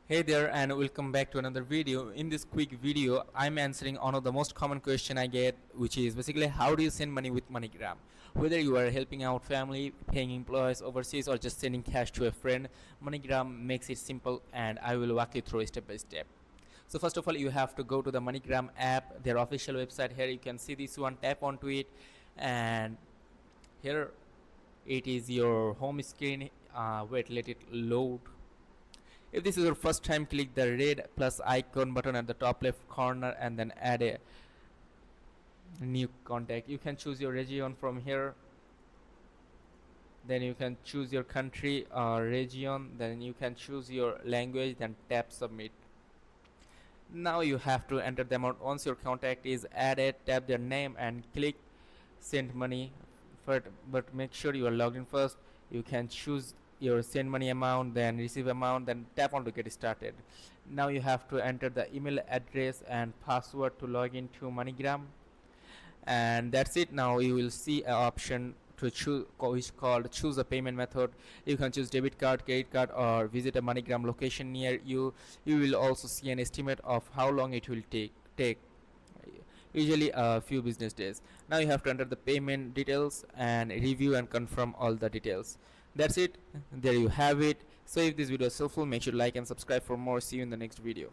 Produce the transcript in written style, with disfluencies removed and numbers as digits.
Hey there and welcome back to another video. In this quick video, I'm answering one of the most common question I get, which is basically how do you send money with MoneyGram? Whether you are helping out family, paying employees overseas or just sending cash to a friend, MoneyGram makes it simple and I will walk you through step by step. So first of all, you have to go to the MoneyGram app, their official website. Here you can see this one, tap onto it and here it is your home screen. Wait, let it load. If this is your first time, click the red plus icon button at the top left corner and then add a new contact. You can choose your region from here, then you can choose your country or region, then you can choose your language, then tap submit. Now you have to enter the amount. Once your contact is added, tap their name and click send money. But make sure you are logged in first. You can choose your send money amount, then receive amount, then tap on to get started. Now you have to enter the email address and password to log into MoneyGram, and that's it. Now you will see an option to choose which called choose a payment method. You can choose debit card, credit card or visit a MoneyGram location near you. You will also see an estimate of how long it will take, usually a few business days. Now you have to enter the payment details and review and confirm all the details. That's it. There you have it. So if this video is helpful, make sure to like and subscribe for more. See you in the next video.